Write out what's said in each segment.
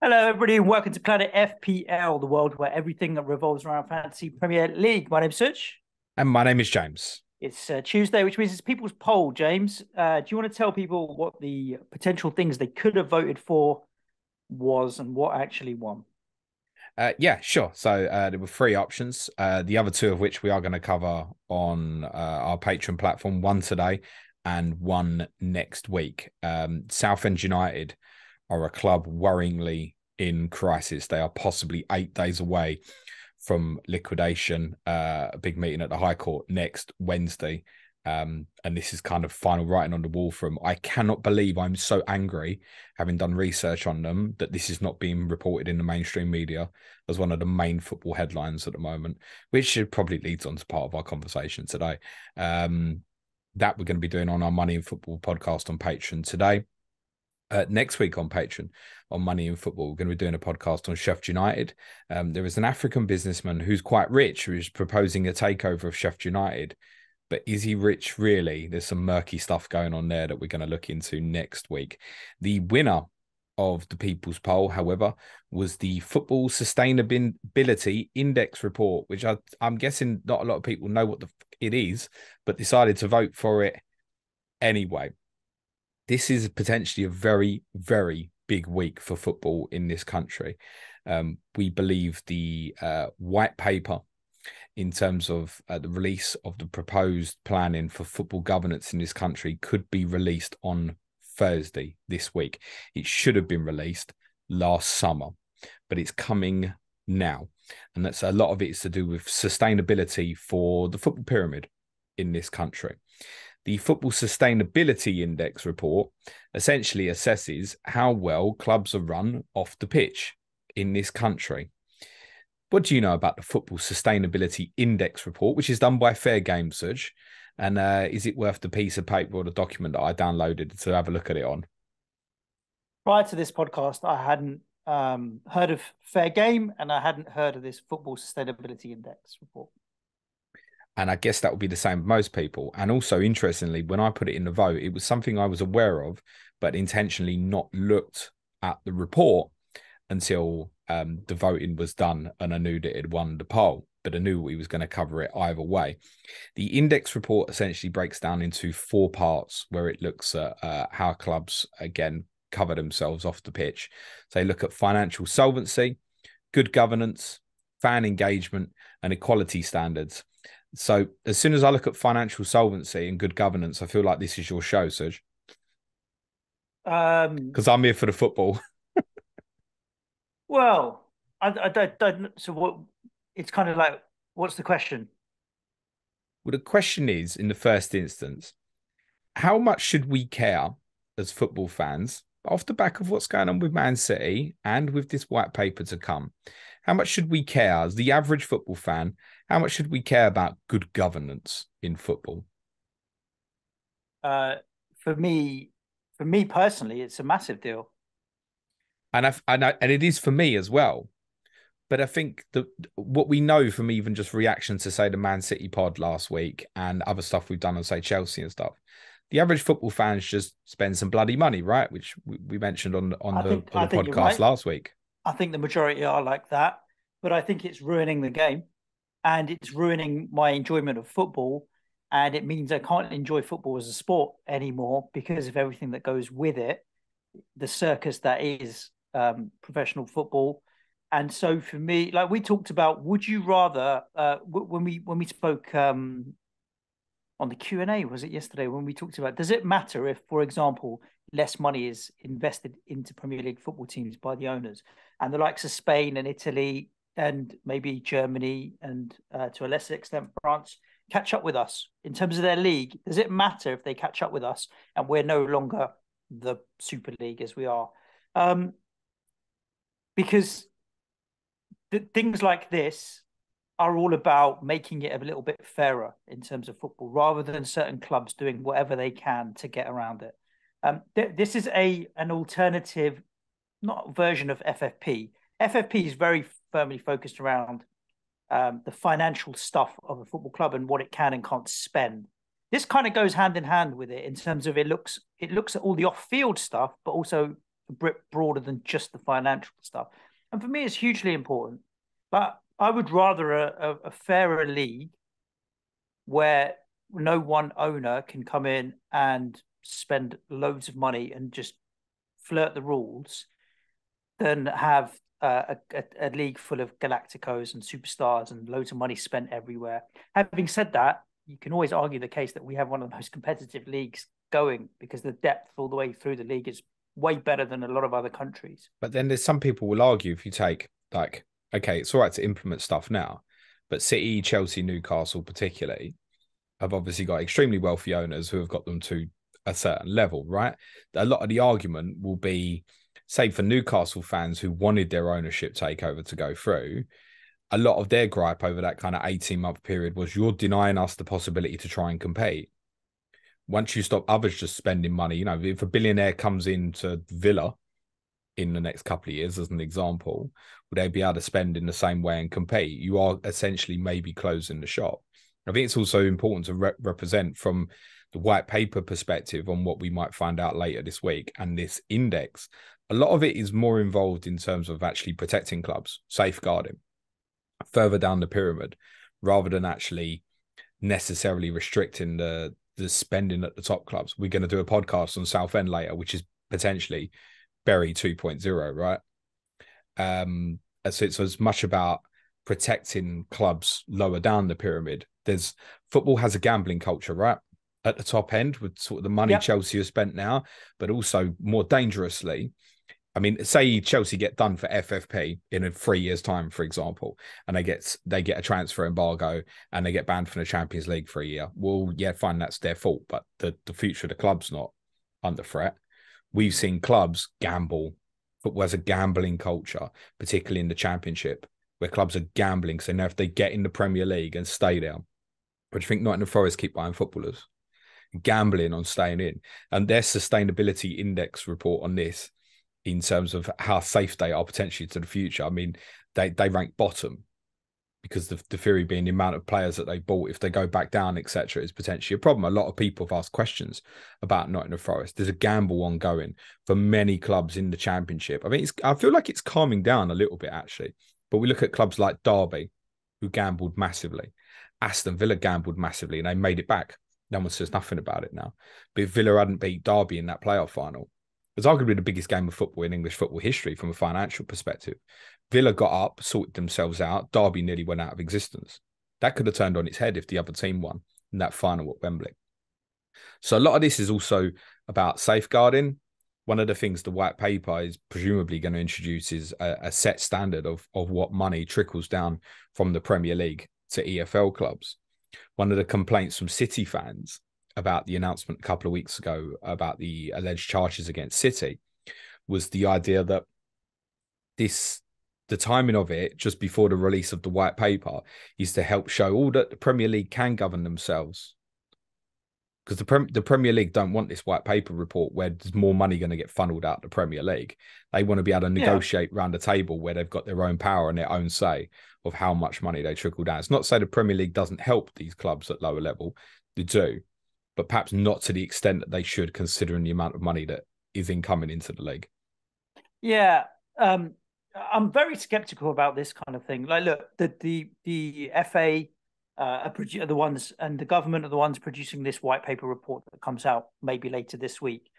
Hello, everybody, and welcome to Planet FPL, the world where everything that revolves around Fantasy Premier League. My name's Such. And my name is James. It's Tuesday, which means it's people's poll. James, do you want to tell people what the potential things they could have voted for was and what actually won? Yeah, sure. So there were three options. The other two of which we are going to cover on our Patreon platform, one today and one next week. Southend United are a club worryingly in crisis. They are possibly 8 days away from liquidation. A big meeting at the High Court next Wednesday. And this is kind of final writing on the wall for them. I cannot believe I'm so angry, having done research on them, that this is not being reported in the mainstream media as one of the main football headlines at the moment, which should probably leads on to part of our conversation today. That we're going to be doing on our Money in Football podcast on Patreon today. Next week on Patreon, on Money in Football, we're going to be doing a podcast on Sheffield United. There is an African businessman who's quite rich who is proposing a takeover of Sheffield United. But is he rich really? There's some murky stuff going on there that we're going to look into next week. The winner of the People's Poll, however, was the Football Sustainability Index report, which I'm guessing not a lot of people know what it is, but decided to vote for it anyway. This is potentially a very, very big week for football in this country. We believe the white paper in terms of the release of the proposed planning for football governance in this country could be released on Thursday this week. It should have been released last summer, but it's coming now. And that's a lot of it is to do with sustainability for the football pyramid in this country. The Football Sustainability Index report essentially assesses how well clubs are run off the pitch in this country. What do you know about the Football Sustainability Index report, which is done by Fair Game Search? And is it worth the piece of paper or the document that I downloaded to have a look at it on? Prior to this podcast, I hadn't heard of Fair Game and I hadn't heard of this Football Sustainability Index report. And I guess that would be the same with most people. And also, interestingly, when I put it in the vote, it was something I was aware of, but intentionally not looked at the report until the voting was done and I knew that it won the poll, but I knew we was going to cover it either way. The index report essentially breaks down into four parts where it looks at how clubs, again, cover themselves off the pitch. So they look at financial solvency, good governance, fan engagement, and equality standards. So as soon as I look at financial solvency and good governance, I feel like this is your show, Serge. Because I'm here for the football. Well, I don't. So what? It's kind of like, what's the question? Well, the question is, in the first instance, how much should we care as football fans off the back of what's going on with Man City and with this white paper to come? How much should we care as the average football fan? How much should we care about good governance in football? Uh, for me, for me personally, it's a massive deal. And it is for me as well. But I think that what we know from even just reaction to, say, the Man City pod last week and other stuff we've done on, say, Chelsea and stuff, the average football fans just spend some bloody money, right? Which we mentioned on I the think you're podcast right. last week. I think the majority are like that, but I think it's ruining the game and it's ruining my enjoyment of football. And it means I can't enjoy football as a sport anymore because of everything that goes with it, the circus that is professional football. And so for me, like we talked about, would you rather when we spoke on the Q&A, was it yesterday when we talked about, does it matter if, for example, less money is invested into Premier League football teams by the owners and the likes of Spain and Italy and maybe Germany and to a lesser extent France catch up with us in terms of their league? Does it matter if they catch up with us and we're no longer the Super League as we are? Because things like this are all about making it a little bit fairer in terms of football, rather than certain clubs doing whatever they can to get around it. This is an alternative, not version of FFP. FFP is very firmly focused around the financial stuff of a football club and what it can and can't spend. This kind of goes hand in hand with it in terms of it looks at all the off-field stuff, but also a bit broader than just the financial stuff. And for me, it's hugely important. But I would rather a fairer league where no one owner can come in and spend loads of money and just flirt the rules than have a league full of Galacticos and superstars and loads of money spent everywhere. Having said that, you can always argue the case that we have one of the most competitive leagues going because the depth all the way through the league is way better than a lot of other countries. But then there's some people will argue if you take like, okay, it's all right to implement stuff now, but City, Chelsea, Newcastle particularly have obviously got extremely wealthy owners who have got them to a certain level, right? A lot of the argument will be, say, for Newcastle fans who wanted their ownership takeover to go through, a lot of their gripe over that kind of 18-month period was you're denying us the possibility to try and compete. Once you stop others just spending money, you know, if a billionaire comes into Villa in the next couple of years, as an example, would they be able to spend in the same way and compete? You are essentially maybe closing the shop. I think it's also important to represent from the white paper perspective on what we might find out later this week and this index. A lot of it is more involved in terms of actually protecting clubs, safeguarding further down the pyramid, rather than actually necessarily restricting the spending at the top clubs. We're going to do a podcast on Southend later, which is potentially Bury 2.0, right? So it's as much about protecting clubs lower down the pyramid. Football has a gambling culture, right? At the top end with sort of the money Chelsea has spent now, but also more dangerously. I mean, say Chelsea get done for FFP in a 3 years' time, for example, and they get a transfer embargo and they get banned from the Champions League for a year. Well, yeah, fine, that's their fault, but the future of the club's not under threat. We've seen clubs gamble. Football has a gambling culture, particularly in the Championship, where clubs are gambling. So now if they get in the Premier League and stay there, but do you think Nottingham Forest keep buying footballers? Gambling on staying in. And their sustainability index report on this, in terms of how safe they are potentially to the future, I mean, they rank bottom because the theory being the amount of players that they bought, if they go back down, etc., is potentially a problem. A lot of people have asked questions about Nottingham Forest. There's a gamble ongoing for many clubs in the Championship. I mean, I feel like it's calming down a little bit, actually. But we look at clubs like Derby, who gambled massively. Aston Villa gambled massively, and they made it back. No one says nothing about it now. But if Villa hadn't beat Derby in that playoff final, it was arguably the biggest game of football in English football history from a financial perspective. Villa got up, sorted themselves out. Derby nearly went out of existence. That could have turned on its head if the other team won in that final at Wembley. So a lot of this is also about safeguarding. One of the things the white paper is presumably going to introduce is a set standard of what money trickles down from the Premier League to EFL clubs. One of the complaints from City fans about the announcement a couple of weeks ago about the alleged charges against City was the idea that the timing of it just before the release of the white paper is to help show all that the Premier League can govern themselves. Because the Premier League don't want this white paper report where there's more money going to get funneled out the Premier League. They want to be able to negotiate around the table where they've got their own power and their own say of how much money they trickle down. It's not to say the Premier League doesn't help these clubs at lower level. They do, but perhaps not to the extent that they should, considering the amount of money that is incoming into the league. Yeah, I'm very skeptical about this kind of thing. Like, look, the FA are the ones, and the government are the ones producing this white paper report that comes out maybe later this week.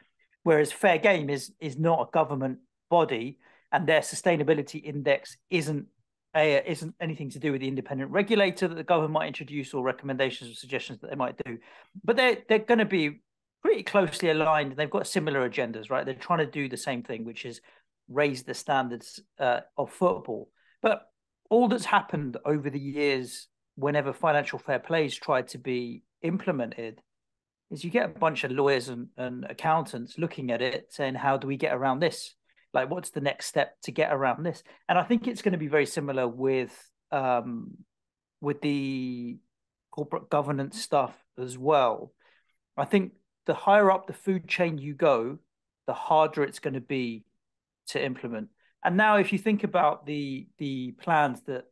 Whereas Fair Game is not a government body, and their sustainability index isn't anything to do with the independent regulator that the government might introduce or recommendations or suggestions that they might do. But they're going to be pretty closely aligned. They've got similar agendas, right? They're trying to do the same thing, which is raise the standards of football. But all that's happened over the years, whenever financial fair plays tried to be implemented, is you get a bunch of lawyers and accountants looking at it saying, how do we get around this? Like, what's the next step to get around this? And I think it's going to be very similar with the corporate governance stuff as well. I think the higher up the food chain you go, the harder it's going to be to implement. And now, if you think about the plans that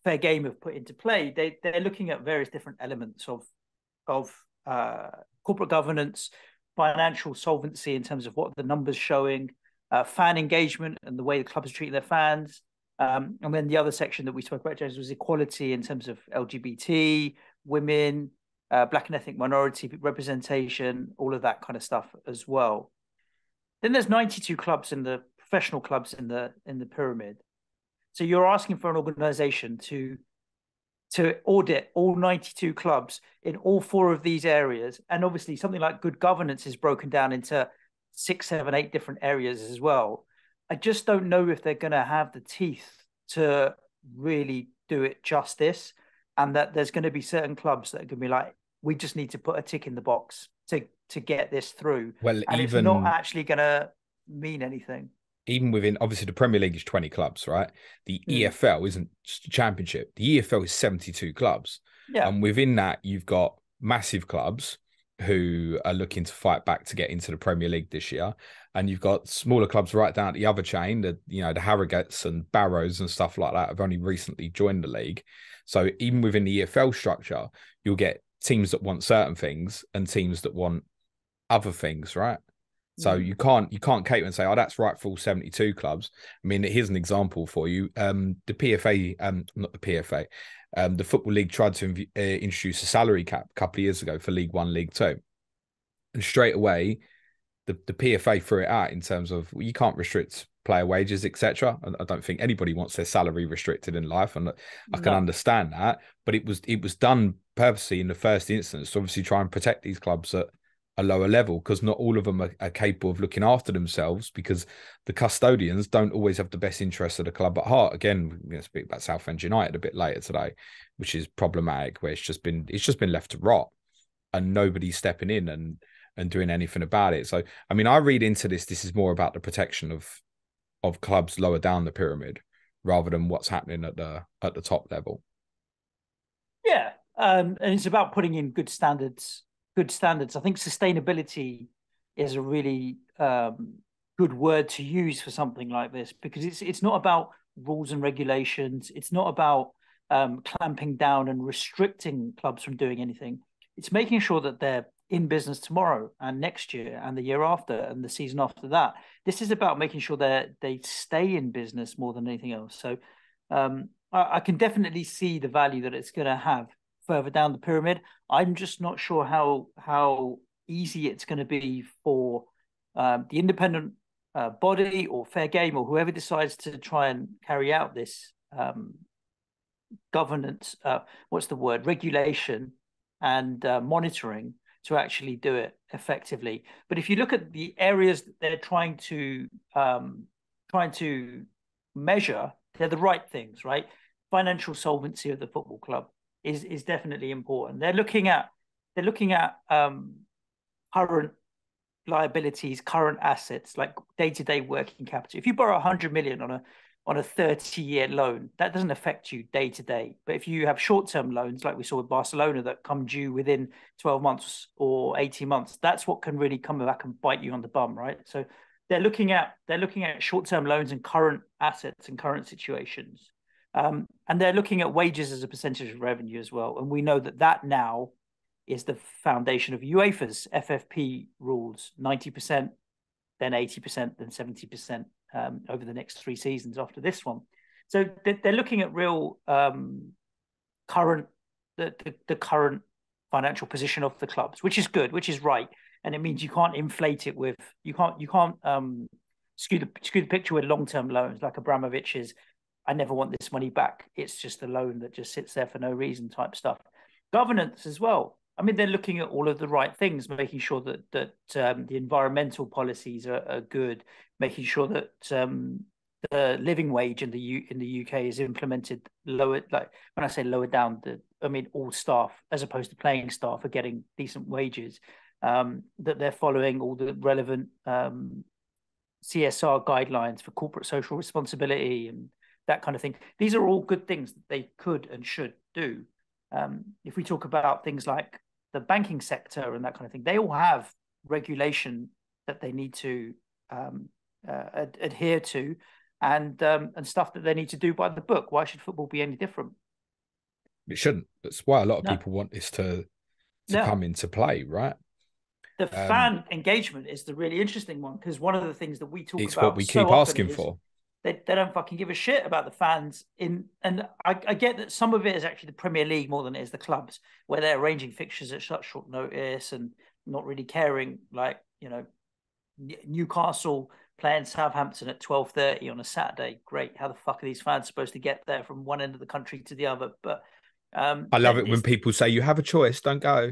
Fair Game have put into play, they're looking at various different elements of corporate governance, financial solvency in terms of what the numbers showing, fan engagement and the way the clubs treat their fans. And then the other section that we spoke about, James, was equality in terms of LGBT, women, black and ethnic minority representation, all of that kind of stuff as well. Then there's 92 clubs in the professional clubs in the pyramid. So you're asking for an organization to audit all 92 clubs in all 4 of these areas. And obviously something like good governance is broken down into 6, 7, 8 different areas as well. I just don't know if they're going to have the teeth to really do it justice, and that there's going to be certain clubs that are going to be like, we just need to put a tick in the box to get this through. Well, and it's not actually going to mean anything. Even within, obviously, the Premier League is 20 clubs, right? The EFL isn't just a championship. The EFL is 72 clubs. Yeah. And within that, you've got massive clubs who are looking to fight back to get into the Premier League this year. And you've got smaller clubs right down at the other chain, the Harrogates and Barrows and stuff like that have only recently joined the league. So even within the EFL structure, you'll get teams that want certain things and teams that want other things, right? So you can't cater and say, oh, that's right for all 72 clubs. I mean, here's an example for you. The PFA, not the PFA, the Football League tried to introduce a salary cap a couple of years ago for League One, League Two. And straight away, the PFA threw it out in terms of, well, you can't restrict player wages, etc. I don't think anybody wants their salary restricted in life, and I can understand that. But it was done purposely in the first instance to obviously try and protect these clubs at a lower level, because not all of them are capable of looking after themselves, because the custodians don't always have the best interests of the club at heart. Again, we're going to speak about Southend United a bit later today, which is problematic, where it's just been left to rot and nobody's stepping in and doing anything about it. So, I mean, I read into this is more about the protection of clubs lower down the pyramid rather than what's happening at the top level. Yeah. And it's about putting in good standards. I think sustainability is a really good word to use for something like this, because it's not about rules and regulations. It's not about clamping down and restricting clubs from doing anything. It's making sure that they're in business tomorrow and next year and the year after and the season after that. This is about making sure that they stay in business more than anything else. So I can definitely see the value that it's going to have further down the pyramid. I'm just not sure how easy it's going to be for the independent body or Fair Game or whoever decides to try and carry out this governance, regulation and monitoring, to actually do it effectively. But if you look at the areas that they're trying to measure, they're the right things, right? Financial solvency of the football club is definitely important. They're looking at current liabilities, current assets, like day-to-day working capital. If you borrow 100 million on a 30-year loan, that doesn't affect you day to day. But if you have short-term loans, like we saw with Barcelona, that come due within 12 months or 18 months, that's what can really come back and bite you on the bum, right? So they're looking at short-term loans and current assets and current situations. And they're looking at wages as a percentage of revenue as well. And we know that now is the foundation of UEFA's FFP rules: 90%, then 80%, then 70%. Over the next 3 seasons after this one. So they're looking at real current financial position of the clubs, which is good, which is right. And it means you can't inflate it with, you can't skew the picture with long-term loans like Abramovich's, I never want this money back, it's just a loan that just sits there for no reason type stuff. Governance as well. I mean, they're looking at all of the right things, making sure that the environmental policies are good, making sure that the living wage in the UK is implemented lower. Like when I say lower down, I mean all staff, as opposed to playing staff, are getting decent wages. That they're following all the relevant CSR guidelines for corporate social responsibility and that kind of thing. These are all good things that they could and should do. If we talk about things like the banking sector and that kind of thing, they all have regulation that they need to adhere to, and stuff that they need to do by the book. Why should football be any different? It shouldn't. That's why a lot of people want this to come into play, right? the fan engagement is the really interesting one, because one of the things that we talk It's what about we so keep often asking is for. they don't fucking give a shit about the fans and I get that some of it is actually the Premier League more than it is the clubs, where they're arranging fixtures at such short notice and not really caring. Like, you know, Newcastle playing Southampton at 12:30 on a Saturday. Great. How the fuck are these fans supposed to get there from one end of the country to the other? But I love it when people say you have a choice, don't go.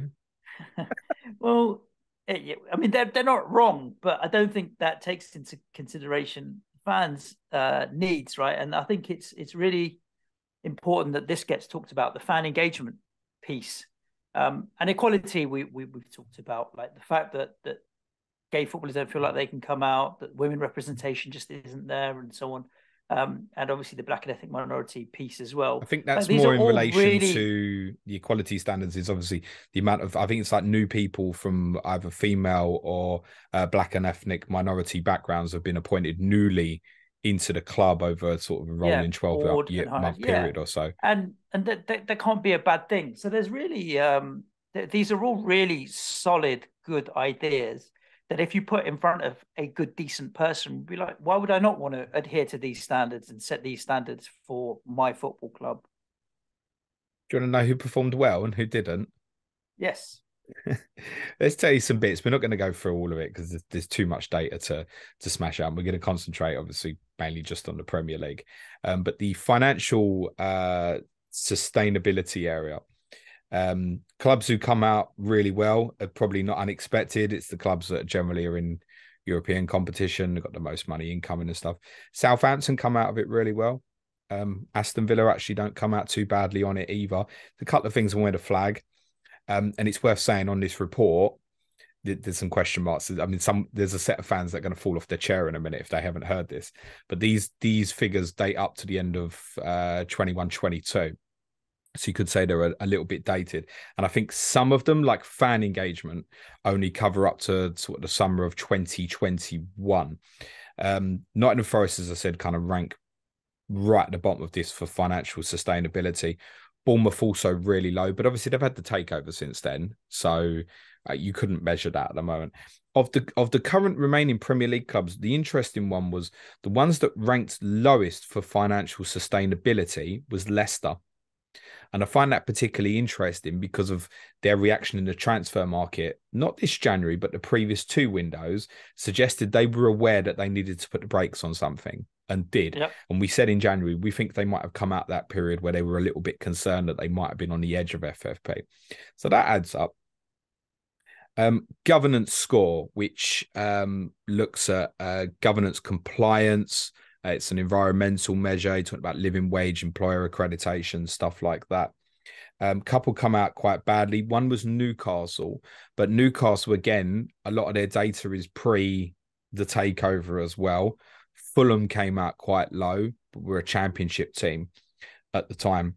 well, I mean, they're not wrong, but I don't think that takes into consideration fans' needs, right? And I think it's really important that this gets talked about, the fan engagement piece, and equality. We've talked about, like the fact that gay footballers don't feel like they can come out, that women representation just isn't there, and so on. And obviously the black and ethnic minority piece as well. I think that's like, more in relation to the equality standards, is obviously the amount of, I think it's like new people from either female or black and ethnic minority backgrounds have been appointed newly into the club over a sort of a rolling 12-month period or so. And that can't be a bad thing. So there's really, these are all really solid, good ideas that if you put in front of a good, decent person, be like, why would I not want to adhere to these standards and set these standards for my football club? Do you want to know who performed well and who didn't? Yes. Let's tell you some bits. We're not going to go through all of it because there's too much data to smash out. We're going to concentrate, obviously, mainly just on the Premier League. But the financial sustainability area, clubs who come out really well are probably not unexpected. It's the clubs that generally are in European competition, they've got the most money incoming and stuff. Southampton come out of it really well. Aston Villa actually don't come out too badly on it either. A couple of things I want to flag. And it's worth saying on this report, there's some question marks. I mean, there's a set of fans that are going to fall off their chair in a minute if they haven't heard this. But these figures date up to the end of 21-22. So you could say they're a little bit dated. And I think some of them, like fan engagement, only cover up to sort of the summer of 2021. Nottingham Forest, as I said, kind of rank right at the bottom of this for financial sustainability. Bournemouth also really low, but obviously they've had the takeover since then. So you couldn't measure that at the moment. Of the current remaining Premier League clubs, the interesting one was the ones that ranked lowest for financial sustainability was Leicester. And I find that particularly interesting because of their reaction in the transfer market, not this January, but the previous two windows, suggested they were aware that they needed to put the brakes on something and did. Yep. And we said in January, we think they might have come out that period where they were a little bit concerned that they might have been on the edge of FFP. So that adds up. Governance score, which looks at governance compliance. It's an environmental measure. You talk about living wage, employer accreditation, stuff like that. Couple come out quite badly. One was Newcastle, but Newcastle, again, a lot of their data is pre the takeover as well. Fulham came out quite low, but we're a championship team at the time.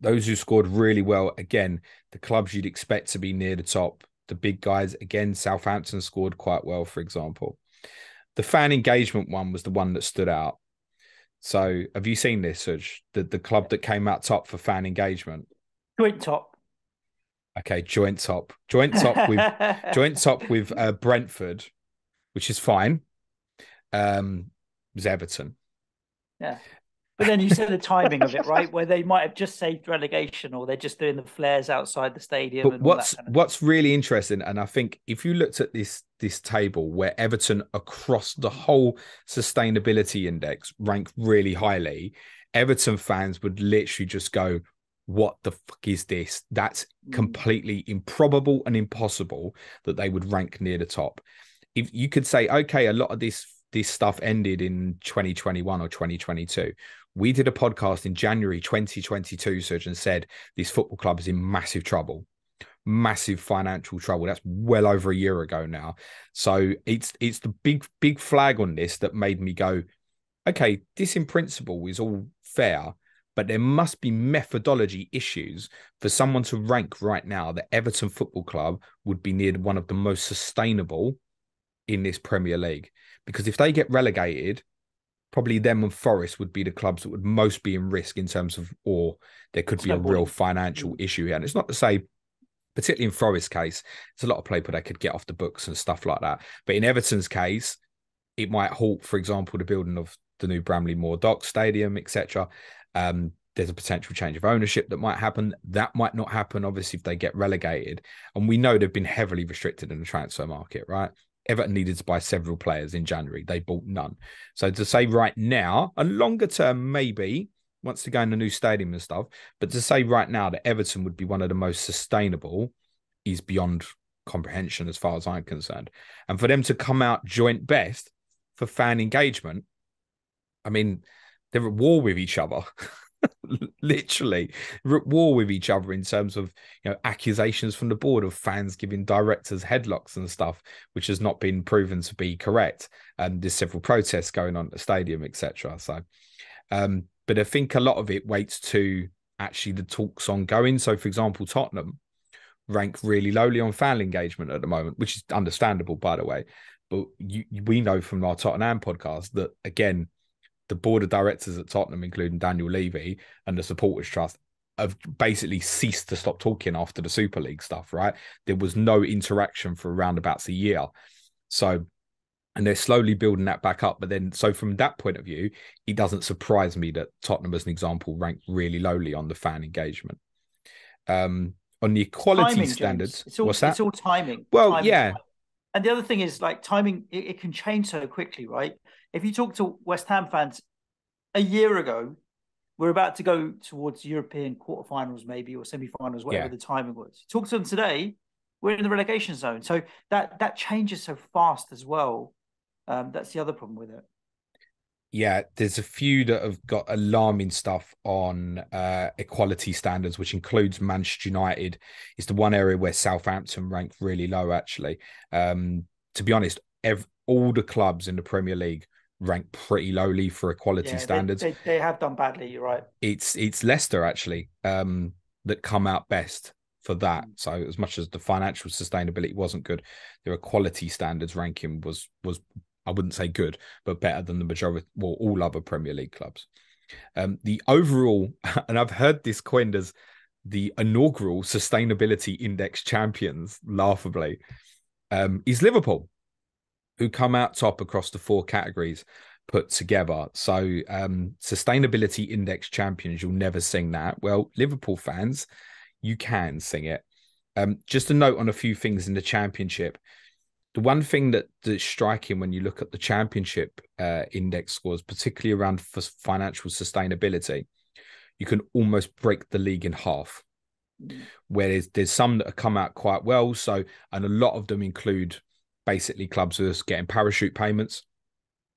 Those who scored really well, again, the clubs you'd expect to be near the top. The big guys, again, Southampton scored quite well, for example. The fan engagement one was the one that stood out. So have you seen this, Suj? The club that came out top for fan engagement? Joint top. Okay, joint top with Brentford, which is fine. Was Everton. Yeah. But then you said the timing of it, right? Where they might have just saved relegation, or they're just doing the flares outside the stadium. But what's really interesting, and I think if you looked at this table where Everton across the whole sustainability index rank really highly, Everton fans would literally just go, "What the fuck is this?" That's completely improbable and impossible that they would rank near the top. If you could say, okay, a lot of this stuff ended in 2021 or 2022. We did a podcast in January 2022, Serge, and said this football club is in massive trouble, massive financial trouble. That's well over a year ago now. So it's the big flag on this that made me go, okay, this in principle is all fair, but there must be methodology issues for someone to rank right now that Everton Football Club would be near one of the most sustainable in this Premier League. Because if they get relegated, probably them and Forest would be the clubs that would most be in risk in terms of, or there could be a real financial issue here. And it's not to say particularly in Forest's case, there's a lot of people that could get off the books and stuff like that. But in Everton's case, it might halt, for example, the building of the new Bramley Moore Dock Stadium, etc. There's a potential change of ownership that might happen. That might not happen, obviously, if they get relegated. And we know they've been heavily restricted in the transfer market, right? Everton needed to buy several players in January. They bought none. So to say right now, a longer term, maybe, once they go in the new stadium and stuff, but to say right now that Everton would be one of the most sustainable is beyond comprehension as far as I'm concerned. And for them to come out joint best for fan engagement, I mean, they're at war with each other. Literally, they're at war with each other in terms of, accusations from the board of fans giving directors headlocks and stuff, which has not been proven to be correct. And there's several protests going on at the stadium, etc. So, but I think a lot of it waits to actually the talks ongoing. So, for example, Tottenham rank really lowly on fan engagement at the moment, which is understandable, by the way. But we know from our Tottenham podcast that, again, the board of directors at Tottenham, including Daniel Levy and the Supporters Trust, have basically ceased to stop talking after the Super League stuff, right? There was no interaction for around about a year. So, and they're slowly building that back up. But then, so from that point of view, it doesn't surprise me that Tottenham, as an example, ranked really lowly on the fan engagement. On the equality timing, standards, James. what's that? It's all timing. Well, timing. yeah. And the other thing is, like, timing, it can change so quickly, right? If you talk to West Ham fans a year ago, we're about to go towards European quarterfinals, maybe, or semi-finals, whatever the timing was. Talk to them today, we're in the relegation zone. So that changes so fast as well. That's the other problem with it. Yeah, there's a few that have got alarming stuff on equality standards, which includes Manchester United. It's the one area where Southampton ranked really low, actually. To be honest, all the clubs in the Premier League rank pretty lowly for equality standards. They have done badly, you're right. It's Leicester, actually, that come out best for that. So as much as the financial sustainability wasn't good, their equality standards ranking was I wouldn't say good, but better than the majority, well, all other Premier League clubs. The overall, and I've heard this coined as the inaugural sustainability index champions, laughably, is Liverpool, who come out top across the 4 categories put together. So sustainability index champions, you'll never sing that. Well, Liverpool fans, you can sing it. Just a note on a few things in the championship. The one thing that's striking when you look at the championship index scores, particularly around financial sustainability, you can almost break the league in half. Where there's some that have come out quite well. So, and a lot of them include basically clubs who are getting parachute payments.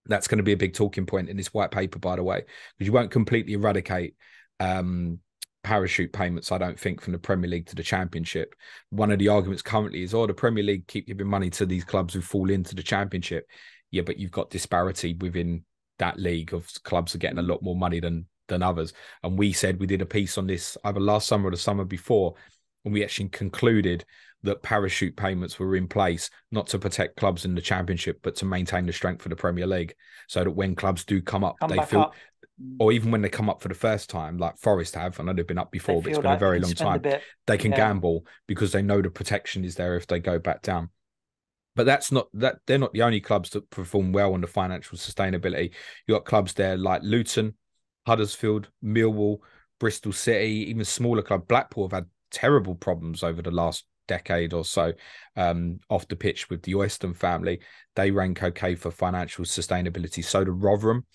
That's going to be a big talking point in this white paper, by the way, because you won't completely eradicate parachute payments, I don't think, from the Premier League to the Championship. One of the arguments currently is, the Premier League keep giving money to these clubs who fall into the Championship. Yeah, but you've got disparity within that league of clubs are getting a lot more money than others. And we said, we did a piece on this either last summer or the summer before, and we actually concluded that parachute payments were in place not to protect clubs in the Championship, but to maintain the strength of the Premier League, so that when clubs do come up, they feel up. Or even when they come up for the first time, like Forest have, I know they've been up before, but it's been a very long time, they can gamble because they know the protection is there if they go back down. But they're not the only clubs that perform well on the financial sustainability. You've got clubs there like Luton, Huddersfield, Millwall, Bristol City, even smaller club Blackpool have had terrible problems over the last decade or so off the pitch with the Oyston family. They rank okay for financial sustainability. So do Rotherham.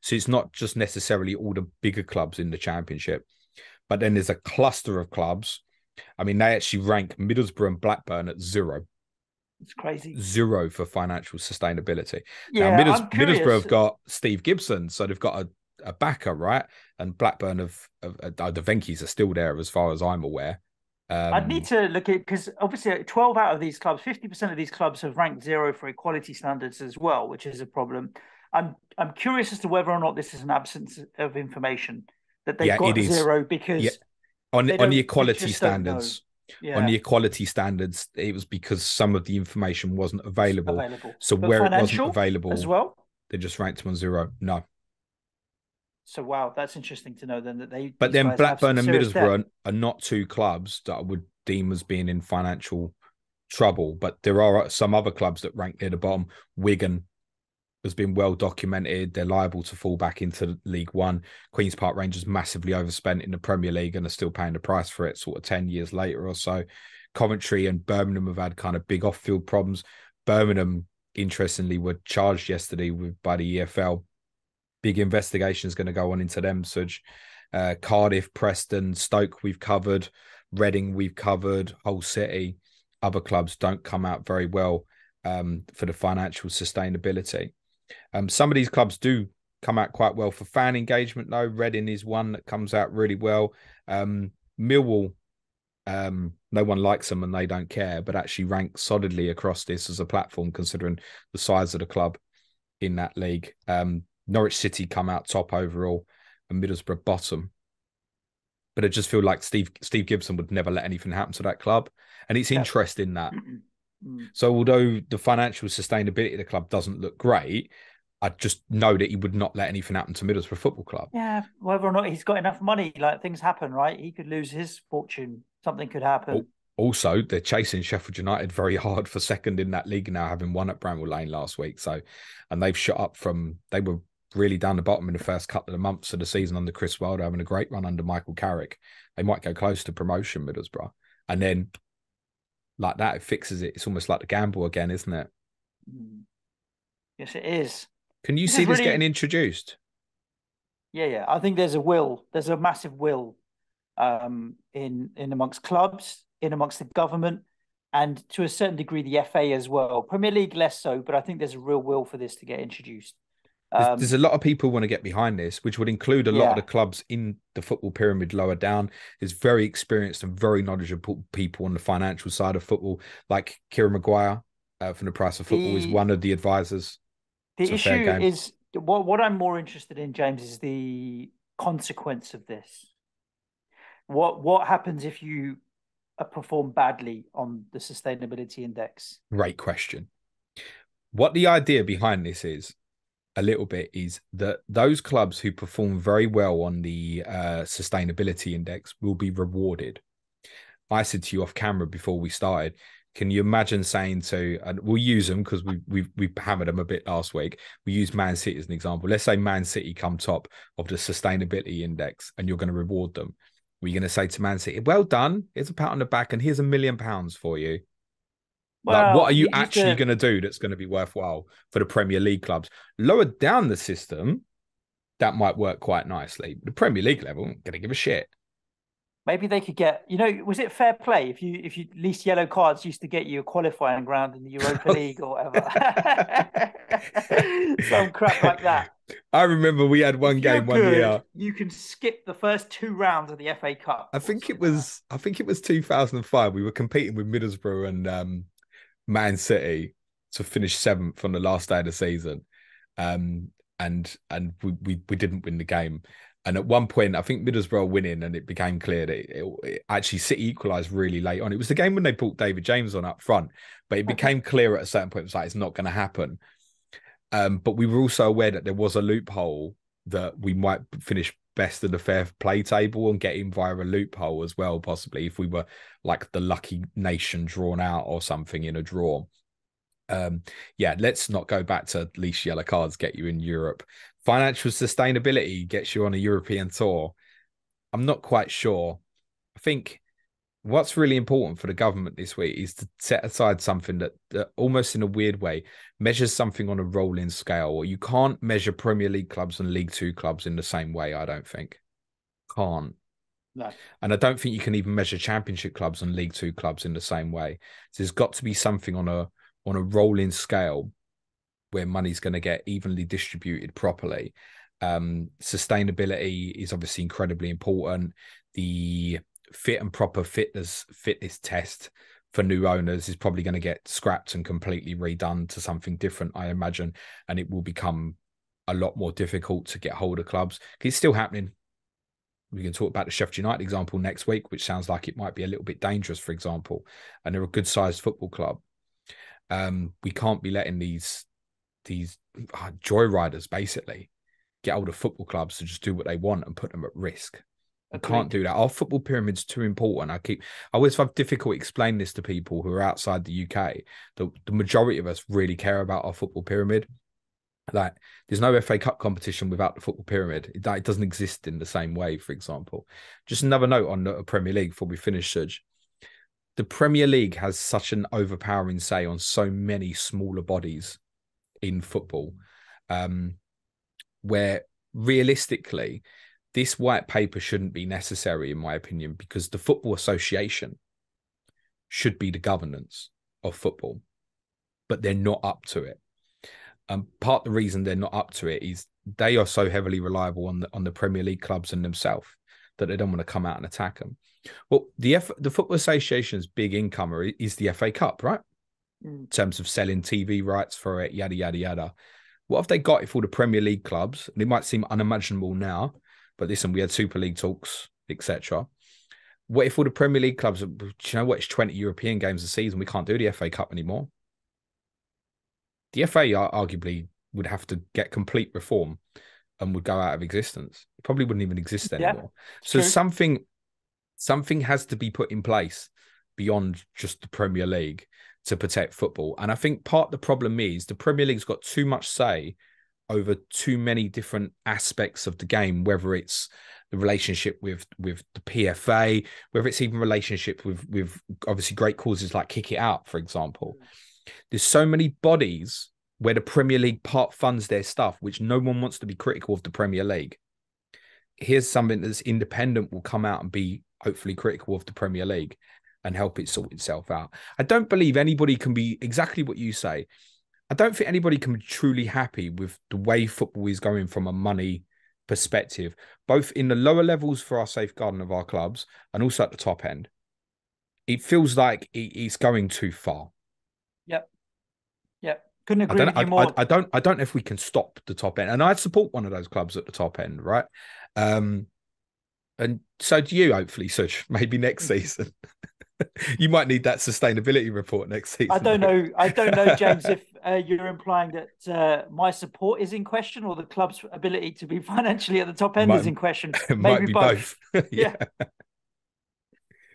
So it's not just necessarily all the bigger clubs in the Championship, but then there's a cluster of clubs. I mean, they actually rank Middlesbrough and Blackburn at 0. It's crazy. 0 for financial sustainability. Yeah, now, Middlesbrough have got Steve Gibson, so they've got a backer, right? And Blackburn the Venky's are still there as far as I'm aware. I'd need to look at, because obviously 12 out of these clubs, 50% of these clubs have ranked 0 for equality standards as well, which is a problem. I'm curious as to whether or not this is an absence of information that they've got 0 because on the equality standards. Yeah. On the equality standards, it was because some of the information wasn't available. So but where it wasn't available as well, they just ranked them on 0. No. So wow, that's interesting to know then that they. But then Blackburn and Middlesbrough are not 2 clubs that I would deem as being in financial trouble, but there are some other clubs that rank near the bottom. Wigan has been well documented. They're liable to fall back into League One. Queen's Park Rangers massively overspent in the Premier League and are still paying the price for it sort of 10 years later or so. Coventry and Birmingham have had kind of big off-field problems. Birmingham, interestingly, were charged yesterday by the EFL. Big investigation is going to go on into them. Such Cardiff, Preston, Stoke we've covered. Reading we've covered. Hull City. Other clubs don't come out very well for the financial sustainability. Some of these clubs do come out quite well for fan engagement, though. Reading is one that comes out really well. Millwall, no one likes them and they don't care, but actually rank solidly across this as a platform, considering the size of the club in that league. Norwich City come out top overall and Middlesbrough bottom. But I just feel like Steve Gibson would never let anything happen to that club. And it's interesting that. So although the financial sustainability of the club doesn't look great, I just know that he would not let anything happen to Middlesbrough Football Club. Yeah, whether or not he's got enough money, like things happen, right? He could lose his fortune. Something could happen. Also, they're chasing Sheffield United very hard for second in that league now, having won at Bramall Lane last week. And they've shot up they were really down the bottom in the first couple of months of the season under Chris Wilder, having a great run under Michael Carrick. They might go close to promotion, Middlesbrough. And then like that, it fixes it. It's almost like the gamble again, isn't it? Yes, it is. Can you see this getting introduced? Yeah. I think there's a will. There's a massive will in amongst clubs, in amongst the government, and to a certain degree the FA as well. Premier League less so, but I think there's a real will for this to get introduced. There's a lot of people want to get behind this, which would include a lot of the clubs in the football pyramid lower down. There's very experienced and very knowledgeable people on the financial side of football, like Kieran Maguire from The Price of Football is one of the advisors. The issue is what I'm more interested in, James, is the consequence of this. What happens if you perform badly on the sustainability index? Great question. What the idea behind this is, a little bit, is that those clubs who perform very well on the sustainability index will be rewarded. I said to you off camera before we started, can you imagine saying to, and we'll use them because we hammered them a bit last week. We use Man City as an example. Let's say Man City come top of the sustainability index and you're going to reward them. We're going to say to Man City, well done. Here's a pat on the back and here's £1 million for you. Well, like, what are you actually going to do that's going to be worthwhile for the Premier League clubs? Lower down the system, that might work quite nicely. The Premier League level, I'm going to give a shit. Maybe they could get, was it fair play if you at least yellow cards used to get you a qualifying ground in the Europa League or whatever? Some crap like that. I remember we had one game one year. You can skip the first 2 rounds of the FA Cup. I think it was 2005. We were competing with Middlesbrough and Man City to finish 7th on the last day of the season. And we didn't win the game. And at one point, I think Middlesbrough were winning, and it became clear that it actually City equalised really late on. It was the game when they brought David James on up front, but it became clear at a certain point, it was like, it's not going to happen. But we were also aware that there was a loophole that we might finish best of the fair play table and get in via a loophole as well, possibly, if we were like the lucky nation drawn out or something in a draw. Let's not go back to at least yellow cards get you in Europe. Financial sustainability gets you on a European tour. I'm not quite sure. I think what's really important for the government this week is to set aside something that almost in a weird way measures something on a rolling scale. You can't measure Premier League clubs and League Two clubs in the same way, I don't think. Can't. No. And I don't think you can even measure Championship clubs and League Two clubs in the same way. So there's got to be something on a rolling scale where money's going to get evenly distributed properly. Sustainability is obviously incredibly important. The fit and proper fitness test for new owners is probably going to get scrapped and completely redone to something different, I imagine. And it will become a lot more difficult to get hold of clubs. It's still happening. We can talk about the Sheffield United example next week, which sounds like it might be a little bit dangerous, for example. And they're a good-sized football club. We can't be letting these joyriders basically get hold of football clubs to just do what they want and put them at risk. You can't do that. Our football pyramid's too important. I always have difficulty explaining this to people who are outside the UK. The majority of us really care about our football pyramid. Like, there's no FA Cup competition without the football pyramid. It doesn't exist in the same way, for example. Just another note on the Premier League before we finish, Serge. The Premier League has such an overpowering say on so many smaller bodies in football, where realistically, this white paper shouldn't be necessary, in my opinion, because the Football Association should be the governance of football, but they're not up to it. Part of the reason they're not up to it is they are so heavily reliable on the Premier League clubs and themselves that they don't want to come out and attack them. Well, the Football Association's big incomer is the FA Cup, right? In terms of selling TV rights for it, yada, yada, yada. What have they got if all the Premier League clubs, and it might seem unimaginable now, but listen, we had Super League talks, etc. What if all the Premier League clubs, do you know what, it's 20 European games a season, we can't do the FA Cup anymore? The FA arguably would have to get complete reform and would go out of existence. It probably wouldn't even exist anymore. So true. Something has to be put in place beyond just the Premier League to protect football. And I think part of the problem is the Premier League's got too much say over too many different aspects of the game, whether it's the relationship with the PFA, whether it's even relationship with obviously great causes like Kick It Out, for example. There's so many bodies where the Premier League part funds their stuff, which no one wants to be critical of the Premier League. Here's something that's independent will come out and be hopefully critical of the Premier League and help it sort itself out. I don't believe anybody can be exactly what you say. I don't think anybody can be truly happy with the way football is going from a money perspective, both in the lower levels for our safeguarding of our clubs and also at the top end. It feels like it's going too far. Yep. Couldn't agree with you more. I don't know if we can stop the top end. And I'd support one of those clubs at the top end, right? And so do you, hopefully, Such, maybe next season. You might need that sustainability report next season. I don't know, James, if you're implying that my support is in question or the club's ability to be financially at the top end is in question. Maybe be both. Yeah.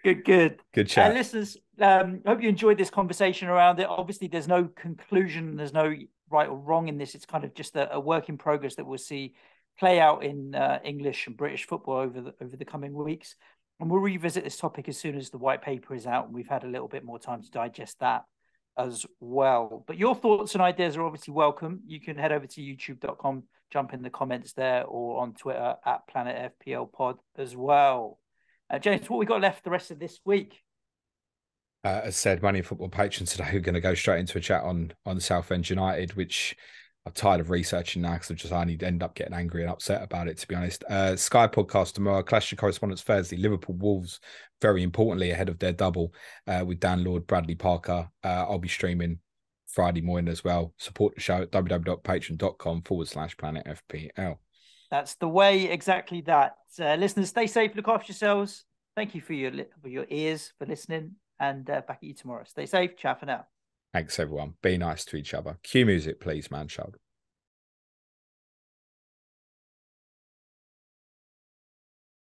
Good chat. Listeners, hope you enjoyed this conversation around it. Obviously, there's no conclusion. There's no right or wrong in this. It's kind of just a work in progress that we'll see play out in English and British football over the coming weeks. And we'll revisit this topic as soon as the white paper is out and we've had a little bit more time to digest that as well. But your thoughts and ideas are obviously welcome. You can head over to youtube.com, jump in the comments there, or on Twitter at Planet FPL Pod as well. James, what we got left the rest of this week? As said, Money in Football patrons today are going to go straight into a chat on Southend United, which I'm tired of researching now because I only end up getting angry and upset about it, to be honest. Sky podcast tomorrow, Clash of Correspondents Thursday, Liverpool Wolves, very importantly, ahead of their double with Dan Lord, Bradley Parker. I'll be streaming Friday morning as well. Support the show at www.patreon.com/Planet FPL. That's the way, exactly that. Listeners, stay safe, look after yourselves. Thank you for your ears, for listening, and back at you tomorrow. Stay safe. Ciao for now. Thanks, everyone. Be nice to each other. Cue music, please, man child.